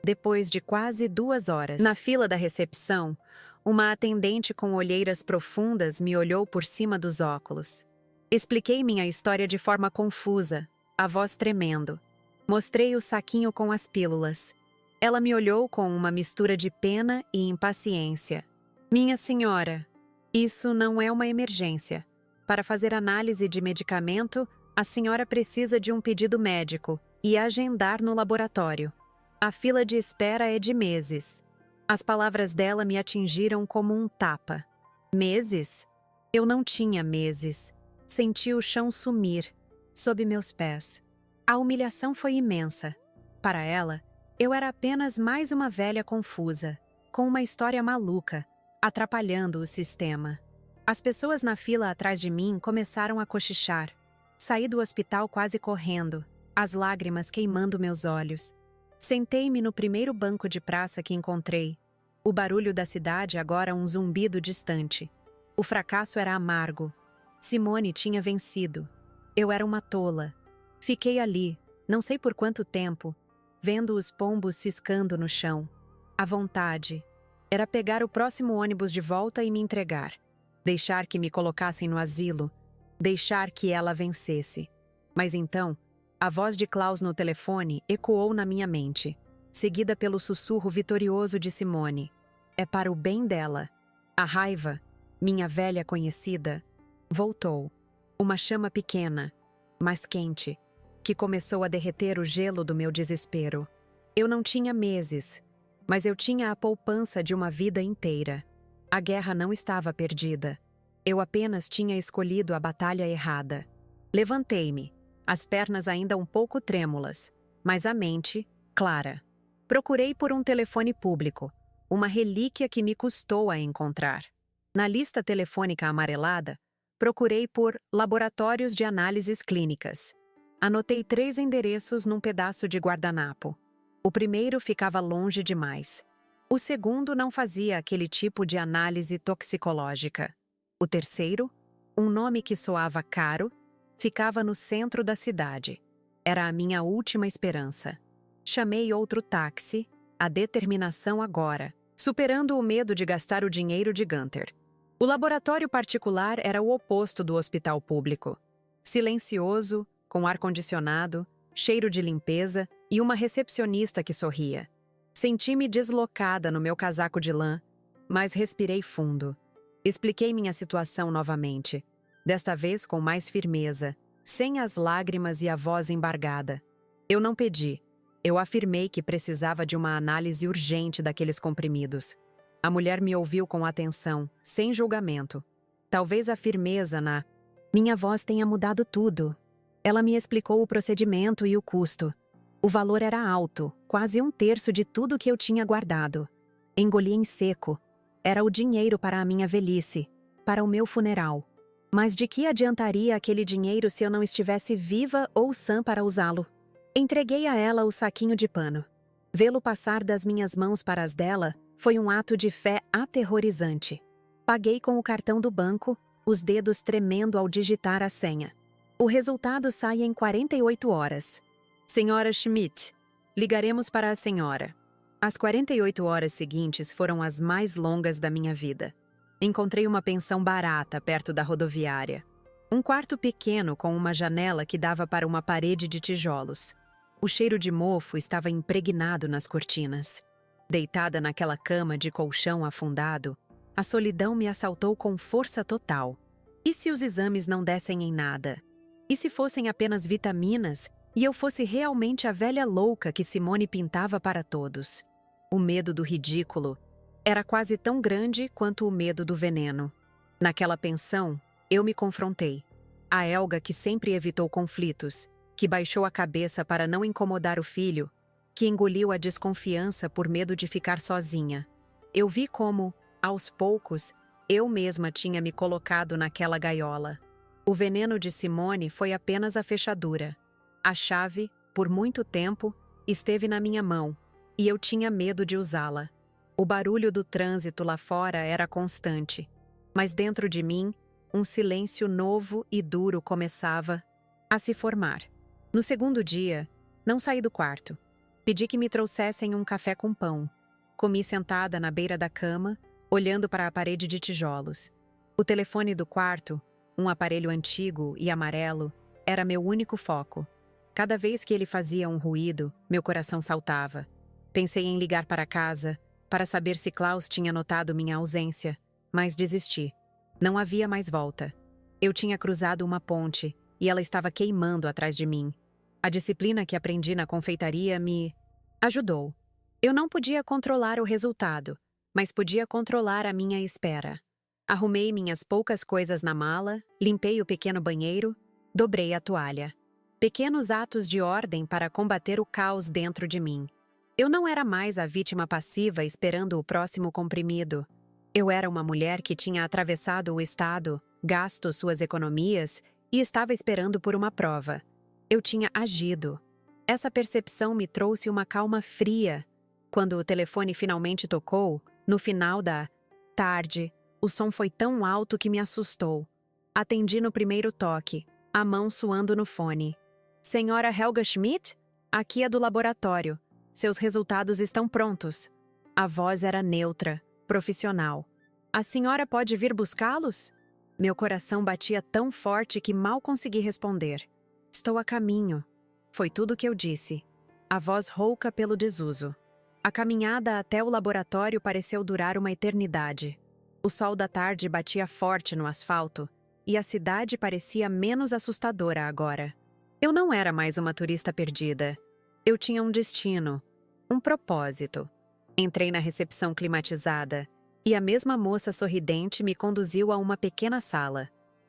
Depois de quase 2 horas, na fila da recepção, uma atendente com olheiras profundas me olhou por cima dos óculos. Expliquei minha história de forma confusa, a voz tremendo. Mostrei o saquinho com as pílulas. Ela me olhou com uma mistura de pena e impaciência. Minha senhora, isso não é uma emergência. Para fazer análise de medicamento, a senhora precisa de um pedido médico e agendar no laboratório. A fila de espera é de meses. As palavras dela me atingiram como um tapa. Meses? Eu não tinha meses. Senti o chão sumir, sob meus pés. A humilhação foi imensa. Para ela, eu era apenas mais uma velha confusa, com uma história maluca, atrapalhando o sistema. As pessoas na fila atrás de mim começaram a cochichar. Saí do hospital quase correndo, as lágrimas queimando meus olhos. Sentei-me no primeiro banco de praça que encontrei. O barulho da cidade agora um zumbido distante. O fracasso era amargo. Simone tinha vencido. Eu era uma tola. Fiquei ali, não sei por quanto tempo, vendo os pombos ciscando no chão. A vontade era pegar o próximo ônibus de volta e me entregar. Deixar que me colocassem no asilo. Deixar que ela vencesse. Mas então, a voz de Klaus no telefone ecoou na minha mente, seguida pelo sussurro vitorioso de Simone. É para o bem dela. A raiva, minha velha conhecida, voltou. Uma chama pequena, mas quente, que começou a derreter o gelo do meu desespero. Eu não tinha meses, mas eu tinha a poupança de uma vida inteira. A guerra não estava perdida. Eu apenas tinha escolhido a batalha errada. Levantei-me, as pernas ainda um pouco trêmulas, mas a mente clara. Procurei por um telefone público, uma relíquia que me custou a encontrar. Na lista telefônica amarelada, procurei por laboratórios de análises clínicas. Anotei 3 endereços num pedaço de guardanapo. O primeiro ficava longe demais. O segundo não fazia aquele tipo de análise toxicológica. O terceiro, um nome que soava caro, ficava no centro da cidade. Era a minha última esperança. Chamei outro táxi, a determinação agora, superando o medo de gastar o dinheiro de Gunther. O laboratório particular era o oposto do hospital público. Silencioso, com ar-condicionado, cheiro de limpeza e uma recepcionista que sorria. Senti-me deslocada no meu casaco de lã, mas respirei fundo. Expliquei minha situação novamente, desta vez com mais firmeza, sem as lágrimas e a voz embargada. Eu não pedi. Eu afirmei que precisava de uma análise urgente daqueles comprimidos. A mulher me ouviu com atenção, sem julgamento. Talvez a firmeza na minha voz tenha mudado tudo. Ela me explicou o procedimento e o custo. O valor era alto, quase 1/3 de tudo que eu tinha guardado. Engoli em seco. Era o dinheiro para a minha velhice, para o meu funeral. Mas de que adiantaria aquele dinheiro se eu não estivesse viva ou sã para usá-lo? Entreguei a ela o saquinho de pano. Vê-lo passar das minhas mãos para as dela foi um ato de fé aterrorizante. Paguei com o cartão do banco, os dedos tremendo ao digitar a senha. O resultado sai em 48 horas. Senhora Schmidt, ligaremos para a senhora. As 48 horas seguintes foram as mais longas da minha vida. Encontrei uma pensão barata perto da rodoviária. Um quarto pequeno com uma janela que dava para uma parede de tijolos. O cheiro de mofo estava impregnado nas cortinas. Deitada naquela cama de colchão afundado, a solidão me assaltou com força total. E se os exames não dessem em nada? E se fossem apenas vitaminas e eu fosse realmente a velha louca que Simone pintava para todos? O medo do ridículo era quase tão grande quanto o medo do veneno. Naquela pensão, eu me confrontei. A Helga que sempre evitou conflitos, que baixou a cabeça para não incomodar o filho, que engoliu a desconfiança por medo de ficar sozinha. Eu vi como, aos poucos, eu mesma tinha me colocado naquela gaiola. O veneno de Simone foi apenas a fechadura. A chave, por muito tempo, esteve na minha mão, e eu tinha medo de usá-la. O barulho do trânsito lá fora era constante, mas dentro de mim, um silêncio novo e duro começava a se formar. No segundo dia, não saí do quarto. Pedi que me trouxessem um café com pão. Comi sentada na beira da cama, olhando para a parede de tijolos. O telefone do quarto, um aparelho antigo e amarelo, era meu único foco. Cada vez que ele fazia um ruído, meu coração saltava. Pensei em ligar para casa, para saber se Klaus tinha notado minha ausência, mas desisti. Não havia mais volta. Eu tinha cruzado uma ponte e ela estava queimando atrás de mim. A disciplina que aprendi na confeitaria me ajudou. Eu não podia controlar o resultado, mas podia controlar a minha espera. Arrumei minhas poucas coisas na mala, limpei o pequeno banheiro, dobrei a toalha. Pequenos atos de ordem para combater o caos dentro de mim. Eu não era mais a vítima passiva esperando o próximo comprimido. Eu era uma mulher que tinha atravessado o estado, gasto suas economias e estava esperando por uma prova. Eu tinha agido. Essa percepção me trouxe uma calma fria. Quando o telefone finalmente tocou, no final da tarde, o som foi tão alto que me assustou. Atendi no primeiro toque, a mão suando no fone. Senhora Helga Schmidt? Aqui é do laboratório. Seus resultados estão prontos. A voz era neutra, profissional. A senhora pode vir buscá-los? Meu coração batia tão forte que mal consegui responder. Estou a caminho. Foi tudo o que eu disse. A voz rouca pelo desuso. A caminhada até o laboratório pareceu durar uma eternidade. O sol da tarde batia forte no asfalto e a cidade parecia menos assustadora agora. Eu não era mais uma turista perdida. Eu tinha um destino, um propósito. Entrei na recepção climatizada e a mesma moça sorridente me conduziu a uma pequena sala.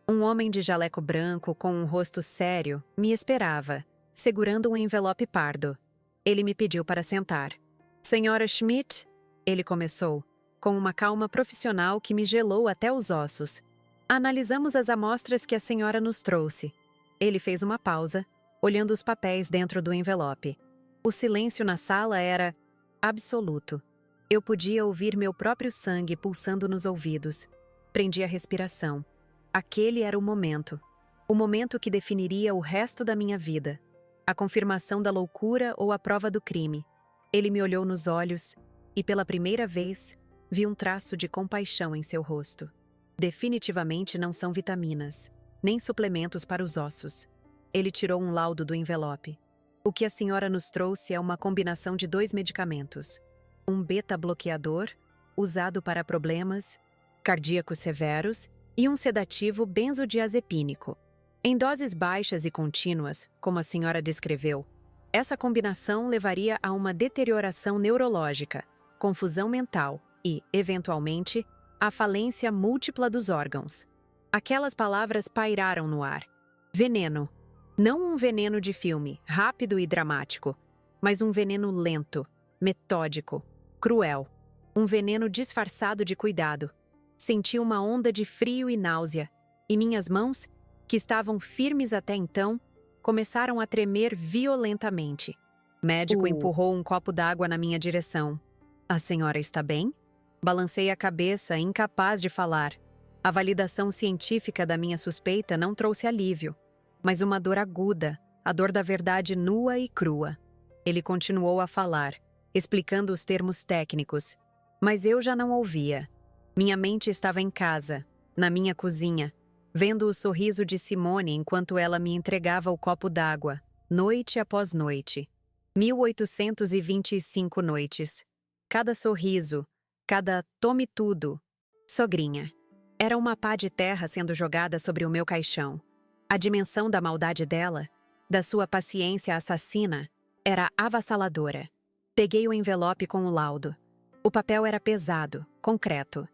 Um homem de jaleco branco com um rosto sério me esperava, segurando um envelope pardo. Ele me pediu para sentar. Senhora Schmidt, ele começou, com uma calma profissional que me gelou até os ossos. Analisamos as amostras que a senhora nos trouxe. Ele fez uma pausa, olhando os papéis dentro do envelope. O silêncio na sala era absoluto. Eu podia ouvir meu próprio sangue pulsando nos ouvidos. Prendi a respiração. Aquele era o momento que definiria o resto da minha vida. A confirmação da loucura ou a prova do crime. Ele me olhou nos olhos e, pela primeira vez, vi um traço de compaixão em seu rosto. Definitivamente não são vitaminas. nem suplementos para os ossos. Ele tirou um laudo do envelope. O que a senhora nos trouxe é uma combinação de 2 medicamentos. Um beta-bloqueador, usado para problemas cardíacos severos, e um sedativo benzodiazepínico. Em doses baixas e contínuas, como a senhora descreveu, essa combinação levaria a uma deterioração neurológica, confusão mental e, eventualmente, a falência múltipla dos órgãos. Aquelas palavras pairaram no ar. Veneno. Não um veneno de filme, rápido e dramático, mas um veneno lento, metódico, cruel. Um veneno disfarçado de cuidado. Senti uma onda de frio e náusea, e minhas mãos, que estavam firmes até então, começaram a tremer violentamente. Médico empurrou um copo d'água na minha direção. A senhora está bem? Balancei a cabeça, incapaz de falar. A validação científica da minha suspeita não trouxe alívio, mas uma dor aguda, a dor da verdade nua e crua. Ele continuou a falar, explicando os termos técnicos, mas eu já não ouvia. Minha mente estava em casa, na minha cozinha, vendo o sorriso de Simone enquanto ela me entregava o copo d'água, noite após noite. 1825 noites. Cada sorriso, cada tome tudo. Sogrinha. Era uma pá de terra sendo jogada sobre o meu caixão. A dimensão da maldade dela, da sua paciência assassina, era avassaladora. Peguei o envelope com o laudo. O papel era pesado, concreto.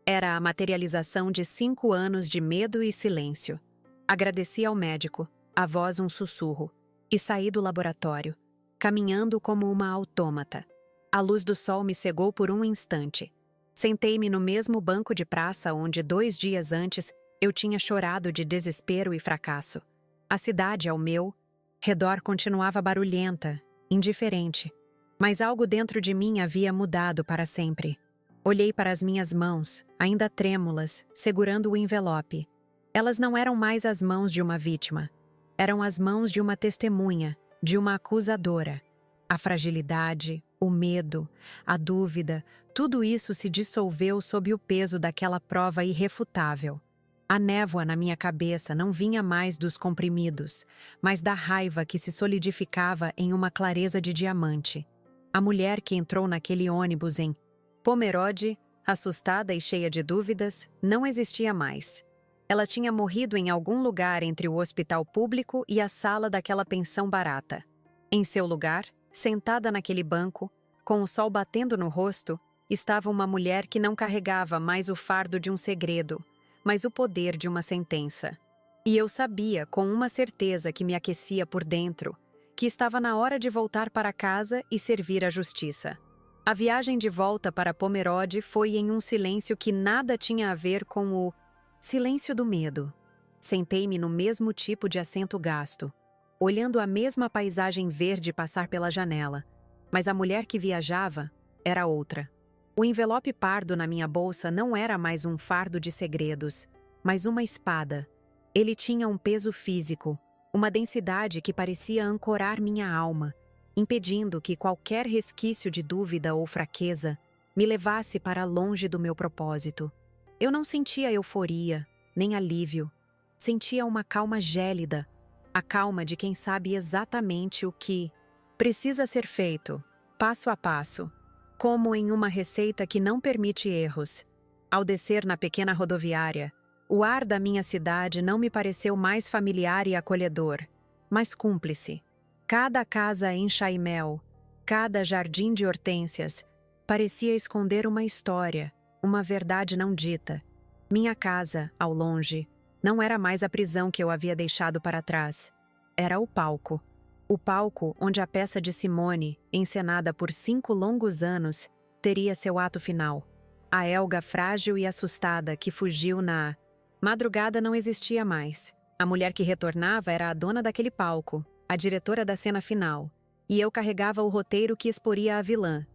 Era a materialização de 5 anos de medo e silêncio. Agradeci ao médico, a voz um sussurro, e saí do laboratório, caminhando como uma autômata. A luz do sol me cegou por um instante. Sentei-me no mesmo banco de praça onde 2 dias antes eu tinha chorado de desespero e fracasso. A cidade ao meu redor continuava barulhenta, indiferente, mas algo dentro de mim havia mudado para sempre. Olhei para as minhas mãos, ainda trêmulas, segurando o envelope. Elas não eram mais as mãos de uma vítima. Eram as mãos de uma testemunha, de uma acusadora. A fragilidade, o medo, a dúvida, tudo isso se dissolveu sob o peso daquela prova irrefutável. A névoa na minha cabeça não vinha mais dos comprimidos, mas da raiva que se solidificava em uma clareza de diamante. A mulher que entrou naquele ônibus em Pomerode, assustada e cheia de dúvidas, não existia mais. Ela tinha morrido em algum lugar entre o hospital público e a sala daquela pensão barata. Em seu lugar, sentada naquele banco, com o sol batendo no rosto, estava uma mulher que não carregava mais o fardo de um segredo, mas o poder de uma sentença. E eu sabia, com uma certeza que me aquecia por dentro, que estava na hora de voltar para casa e servir a justiça. A viagem de volta para Pomerode foi em um silêncio que nada tinha a ver com o silêncio do medo. Sentei-me no mesmo tipo de assento gasto, olhando a mesma paisagem verde passar pela janela, mas a mulher que viajava era outra. O envelope pardo na minha bolsa não era mais um fardo de segredos, mas uma espada. Ele tinha um peso físico, uma densidade que parecia ancorar minha alma, impedindo que qualquer resquício de dúvida ou fraqueza me levasse para longe do meu propósito. Eu não sentia euforia, nem alívio. Sentia uma calma gélida, a calma de quem sabe exatamente o que precisa ser feito, passo a passo, como em uma receita que não permite erros. Ao descer na pequena rodoviária, o ar da minha cidade não me pareceu mais familiar e acolhedor, mas cúmplice. Cada casa em Chaimel, cada jardim de hortênsias, parecia esconder uma história, uma verdade não dita. Minha casa, ao longe, não era mais a prisão que eu havia deixado para trás. Era o palco. O palco onde a peça de Simone, encenada por 5 longos anos, teria seu ato final. A Helga frágil e assustada que fugiu na madrugada não existia mais. A mulher que retornava era a dona daquele palco, a diretora da cena final, e eu carregava o roteiro que exporia a vilã.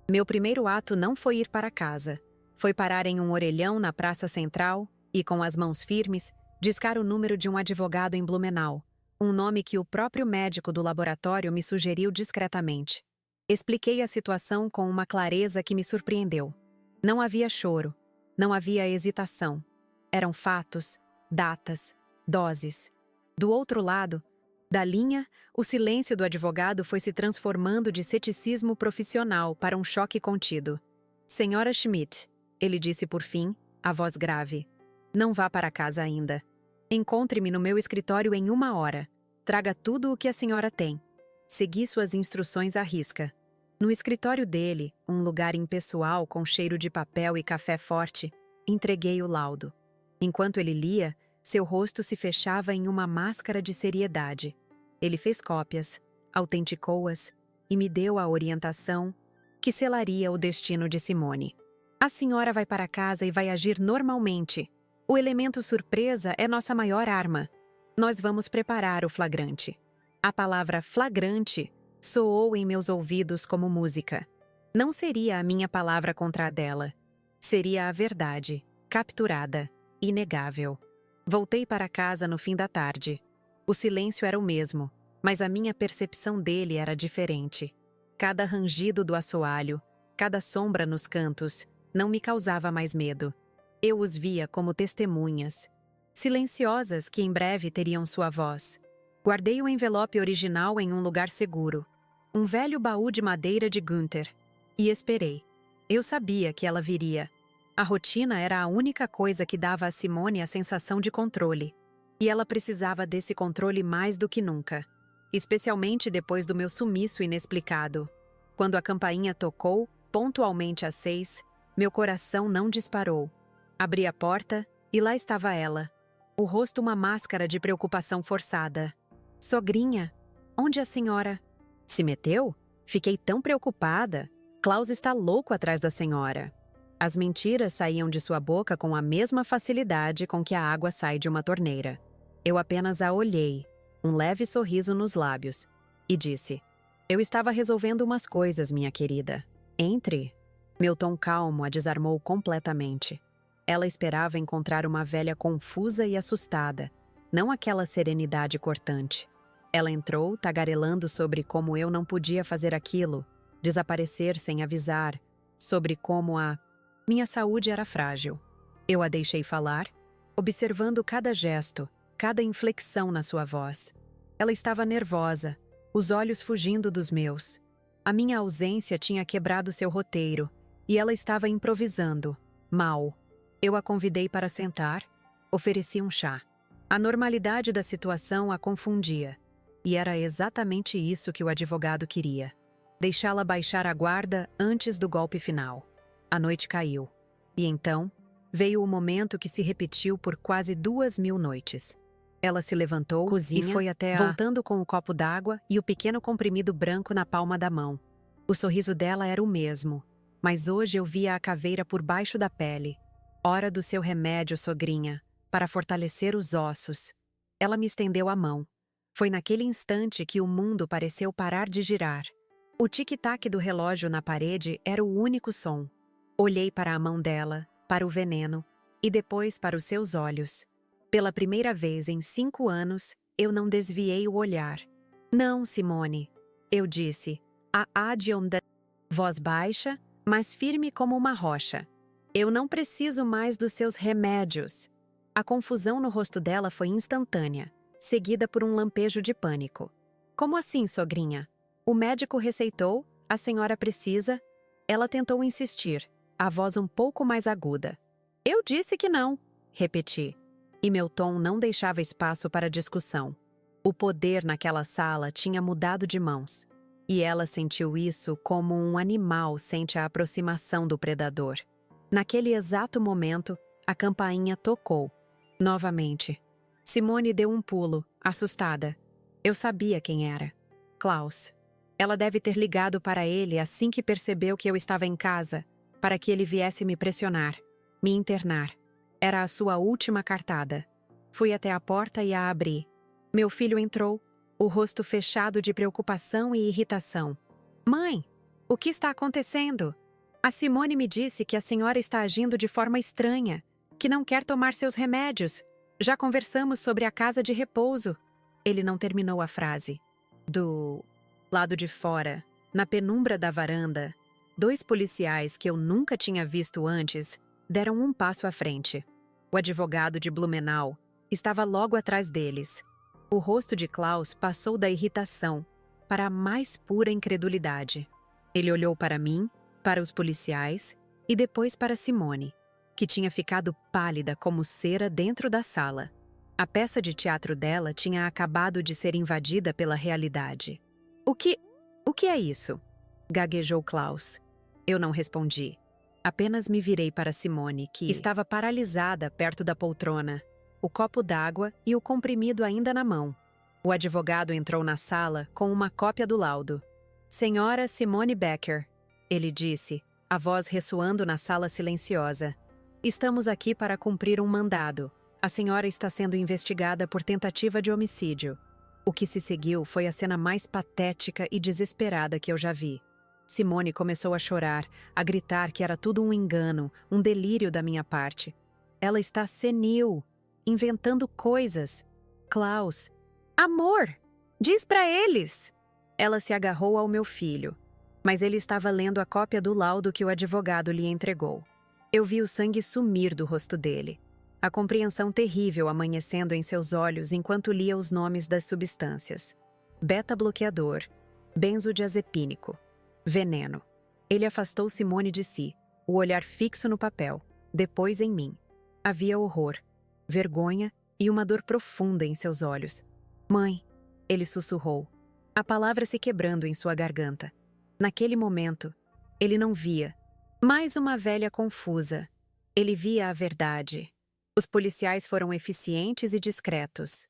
Meu primeiro ato não foi ir para casa. Foi parar em um orelhão na praça central e, com as mãos firmes, discar o número de um advogado em Blumenau, um nome que o próprio médico do laboratório me sugeriu discretamente. Expliquei a situação com uma clareza que me surpreendeu. Não havia choro, não havia hesitação. Eram fatos, datas, Doses. Do outro lado da linha, o silêncio do advogado foi se transformando de ceticismo profissional para um choque contido. Senhora Schmidt, ele disse por fim, a voz grave. Não vá para casa ainda. Encontre-me no meu escritório em 1 hora. Traga tudo o que a senhora tem. Segui suas instruções à risca. No escritório dele, um lugar impessoal com cheiro de papel e café forte, entreguei o laudo. Enquanto ele lia, seu rosto se fechava em uma máscara de seriedade. Ele fez cópias, autenticou-as e me deu a orientação que selaria o destino de Simone. A senhora vai para casa e vai agir normalmente. O elemento surpresa é nossa maior arma. Nós vamos preparar o flagrante. A palavra flagrante soou em meus ouvidos como música. Não seria a minha palavra contra a dela. Seria a verdade, capturada, inegável. Voltei para casa no fim da tarde. O silêncio era o mesmo, mas a minha percepção dele era diferente. Cada rangido do assoalho, cada sombra nos cantos, não me causava mais medo. Eu os via como testemunhas, silenciosas que em breve teriam sua voz. Guardei o envelope original em um lugar seguro, um velho baú de madeira de Günther, e esperei. Eu sabia que ela viria. A rotina era a única coisa que dava a Simone a sensação de controle. E ela precisava desse controle mais do que nunca. Especialmente depois do meu sumiço inexplicado. Quando a campainha tocou, pontualmente às 6, meu coração não disparou. Abri a porta e lá estava ela. O rosto uma máscara de preocupação forçada. Sogrinha, onde a senhora... Se meteu? Fiquei tão preocupada. Klaus está louco atrás da senhora. As mentiras saíam de sua boca com a mesma facilidade com que a água sai de uma torneira. Eu apenas a olhei, um leve sorriso nos lábios, e disse: Eu estava resolvendo umas coisas, minha querida. Entre. Meu tom calmo a desarmou completamente. Ela esperava encontrar uma velha confusa e assustada, não aquela serenidade cortante. Ela entrou, tagarelando sobre como eu não podia fazer aquilo, desaparecer sem avisar, sobre como minha saúde era frágil. Eu a deixei falar, observando cada gesto, cada inflexão na sua voz. Ela estava nervosa, os olhos fugindo dos meus. A minha ausência tinha quebrado seu roteiro, e ela estava improvisando, mal. Eu a convidei para sentar, ofereci um chá. A normalidade da situação a confundia, e era exatamente isso que o advogado queria: deixá-la baixar a guarda antes do golpe final. A noite caiu. E então, veio o momento que se repetiu por quase 2000 noites. Ela se levantou e foi até voltando com o copo d'água e o pequeno comprimido branco na palma da mão. O sorriso dela era o mesmo, mas hoje eu via a caveira por baixo da pele. Hora do seu remédio, sogrinha, para fortalecer os ossos. Ela me estendeu a mão. Foi naquele instante que o mundo pareceu parar de girar. O tic-tac do relógio na parede era o único som. Olhei para a mão dela, para o veneno, e depois para os seus olhos. Pela primeira vez em 5 anos, eu não desviei o olhar. Não, Simone, eu disse, a Adionda, voz baixa, mas firme como uma rocha. Eu não preciso mais dos seus remédios. A confusão no rosto dela foi instantânea, seguida por um lampejo de pânico. Como assim, sogrinha? O médico receitou, a senhora precisa... Ela tentou insistir, a voz um pouco mais aguda. Eu disse que não, repeti. E meu tom não deixava espaço para discussão. O poder naquela sala tinha mudado de mãos. E ela sentiu isso como um animal sente a aproximação do predador. Naquele exato momento, a campainha tocou. Novamente. Simone deu um pulo, assustada. Eu sabia quem era. Klaus. Ela deve ter ligado para ele assim que percebeu que eu estava em casa, para que ele viesse me pressionar, me internar. Era a sua última cartada. Fui até a porta e a abri. Meu filho entrou, o rosto fechado de preocupação e irritação. Mãe, o que está acontecendo? A Simone me disse que a senhora está agindo de forma estranha, que não quer tomar seus remédios. Já conversamos sobre a casa de repouso. Ele não terminou a frase. Do lado de fora, na penumbra da varanda, 2 policiais que eu nunca tinha visto antes deram um passo à frente. O advogado de Blumenau, estava logo atrás deles. O rosto de Klaus passou da irritação para a mais pura incredulidade. Ele olhou para mim, para os policiais e depois para Simone, que tinha ficado pálida como cera dentro da sala. A peça de teatro dela tinha acabado de ser invadida pela realidade. O que é isso? Gaguejou Klaus. Eu não respondi. Apenas me virei para Simone, que estava paralisada perto da poltrona, o copo d'água e o comprimido ainda na mão. O advogado entrou na sala com uma cópia do laudo. Senhora Simone Becker, ele disse, a voz ressoando na sala silenciosa. Estamos aqui para cumprir um mandado. A senhora está sendo investigada por tentativa de homicídio. O que se seguiu foi a cena mais patética e desesperada que eu já vi. Simone começou a chorar, a gritar que era tudo um engano, um delírio da minha parte. Ela está senil, inventando coisas. Klaus, amor, diz para eles! Ela se agarrou ao meu filho, mas ele estava lendo a cópia do laudo que o advogado lhe entregou. Eu vi o sangue sumir do rosto dele. A compreensão terrível amanhecendo em seus olhos enquanto lia os nomes das substâncias. Beta-bloqueador, benzodiazepínico, veneno. Ele afastou Simone de si, o olhar fixo no papel, depois em mim. Havia horror, vergonha e uma dor profunda em seus olhos. Mãe, ele sussurrou, a palavra se quebrando em sua garganta. Naquele momento, ele não via. Mais uma velha confusa. Ele via a verdade. Os policiais foram eficientes e discretos.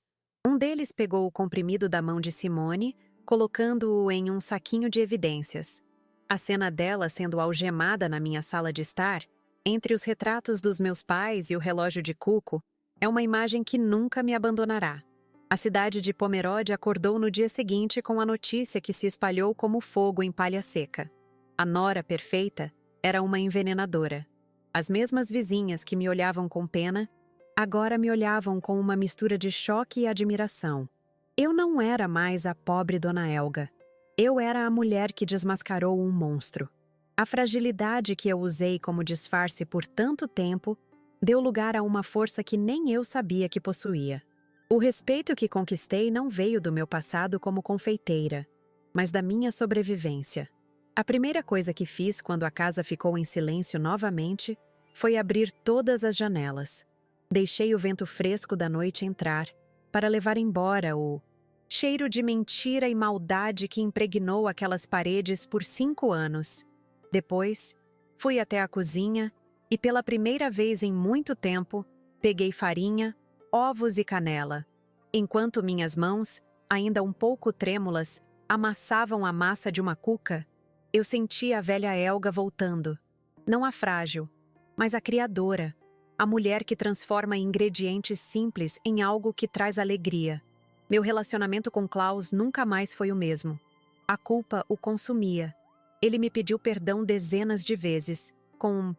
Um deles pegou o comprimido da mão de Simone, colocando-o em um saquinho de evidências. A cena dela sendo algemada na minha sala de estar, entre os retratos dos meus pais e o relógio de Cuco, é uma imagem que nunca me abandonará. A cidade de Pomerode acordou no dia seguinte com a notícia que se espalhou como fogo em palha seca. A nora perfeita era uma envenenadora. As mesmas vizinhas que me olhavam com pena, agora me olhavam com uma mistura de choque e admiração. Eu não era mais a pobre Dona Helga. Eu era a mulher que desmascarou um monstro. A fragilidade que eu usei como disfarce por tanto tempo deu lugar a uma força que nem eu sabia que possuía. O respeito que conquistei não veio do meu passado como confeiteira, mas da minha sobrevivência. A primeira coisa que fiz quando a casa ficou em silêncio novamente foi abrir todas as janelas. Deixei o vento fresco da noite entrar para levar embora o cheiro de mentira e maldade que impregnou aquelas paredes por 5 anos. Depois, fui até a cozinha e pela primeira vez em muito tempo, peguei farinha, ovos e canela. Enquanto minhas mãos, ainda um pouco trêmulas, amassavam a massa de uma cuca, eu sentia a velha Helga voltando. Não a frágil, mas a criadora, a mulher que transforma ingredientes simples em algo que traz alegria. Meu relacionamento com Klaus nunca mais foi o mesmo. A culpa o consumia. Ele me pediu perdão dezenas de vezes, com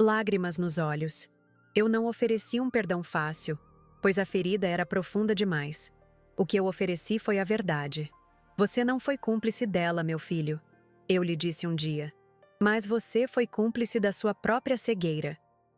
lágrimas nos olhos. Eu não ofereci um perdão fácil, pois a ferida era profunda demais. O que eu ofereci foi a verdade. Você não foi cúmplice dela, meu filho, eu lhe disse um dia. Mas você foi cúmplice da sua própria cegueira.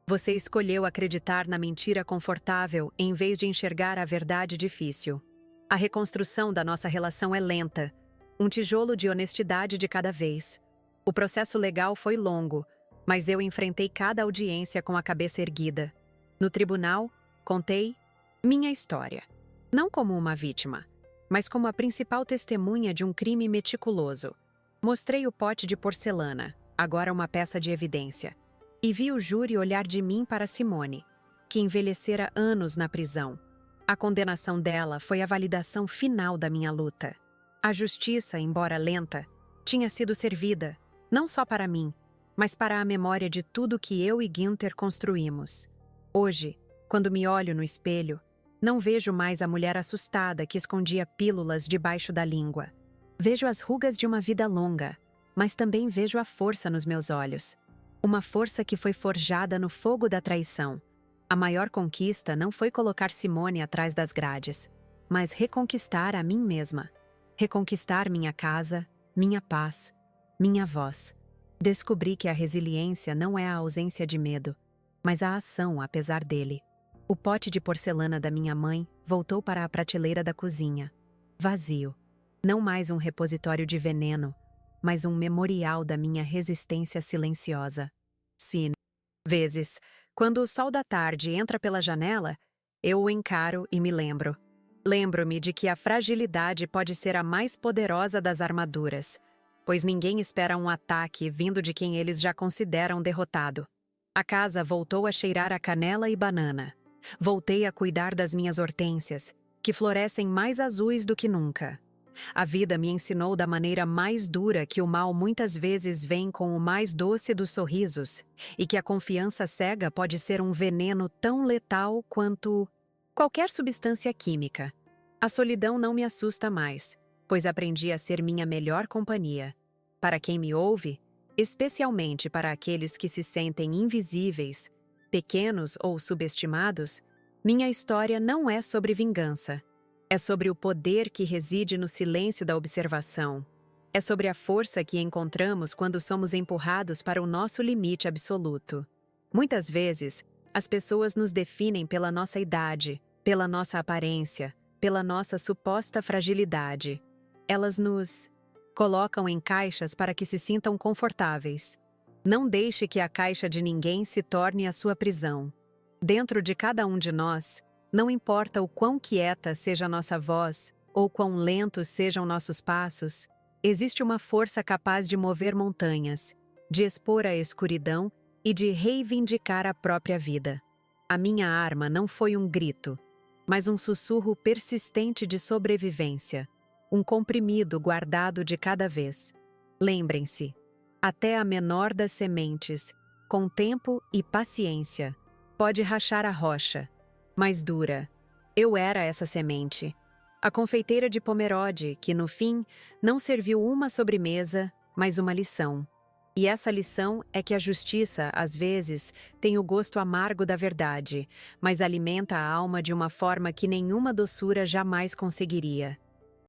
Você escolheu acreditar na mentira confortável em vez de enxergar a verdade difícil. A reconstrução da nossa relação é lenta, um tijolo de honestidade de cada vez. O processo legal foi longo, mas eu enfrentei cada audiência com a cabeça erguida. No tribunal, contei minha história. Não como uma vítima, mas como a principal testemunha de um crime meticuloso. Mostrei o pote de porcelana, agora uma peça de evidência, e vi o júri olhar de mim para Simone, que envelhecera anos na prisão. A condenação dela foi a validação final da minha luta. A justiça, embora lenta, tinha sido servida, não só para mim, mas para a memória de tudo que eu e Günther construímos. Hoje, quando me olho no espelho, não vejo mais a mulher assustada que escondia pílulas debaixo da língua. Vejo as rugas de uma vida longa, mas também vejo a força nos meus olhos. Uma força que foi forjada no fogo da traição. A maior conquista não foi colocar Simone atrás das grades, mas reconquistar a mim mesma. Reconquistar minha casa, minha paz, minha voz. Descobri que a resiliência não é a ausência de medo, mas a ação apesar dele. O pote de porcelana da minha mãe voltou para a prateleira da cozinha. Vazio. Não mais um repositório de veneno, mas um memorial da minha resistência silenciosa. Sim. Vezes, quando o sol da tarde entra pela janela, eu o encaro e me lembro. Lembro-me de que a fragilidade pode ser a mais poderosa das armaduras, pois ninguém espera um ataque vindo de quem eles já consideram derrotado. A casa voltou a cheirar a canela e banana. Voltei a cuidar das minhas hortênsias, que florescem mais azuis do que nunca. A vida me ensinou da maneira mais dura que o mal muitas vezes vem com o mais doce dos sorrisos e que a confiança cega pode ser um veneno tão letal quanto qualquer substância química. A solidão não me assusta mais, pois aprendi a ser minha melhor companhia. Para quem me ouve, especialmente para aqueles que se sentem invisíveis, pequenos ou subestimados, minha história não é sobre vingança. É sobre o poder que reside no silêncio da observação. É sobre a força que encontramos quando somos empurrados para o nosso limite absoluto. Muitas vezes, as pessoas nos definem pela nossa idade, pela nossa aparência, pela nossa suposta fragilidade. Elas nos colocam em caixas para que se sintam confortáveis. Não deixe que a caixa de ninguém se torne a sua prisão. Dentro de cada um de nós, não importa o quão quieta seja a nossa voz ou quão lentos sejam nossos passos, existe uma força capaz de mover montanhas, de expor a escuridão e de reivindicar a própria vida. A minha arma não foi um grito, mas um sussurro persistente de sobrevivência, um comprimido guardado de cada vez. Lembrem-se, até a menor das sementes, com tempo e paciência, pode rachar a rocha, mais dura. Eu era essa semente. A confeiteira de Pomerode, que no fim não serviu uma sobremesa, mas uma lição. E essa lição é que a justiça, às vezes, tem o gosto amargo da verdade, mas alimenta a alma de uma forma que nenhuma doçura jamais conseguiria.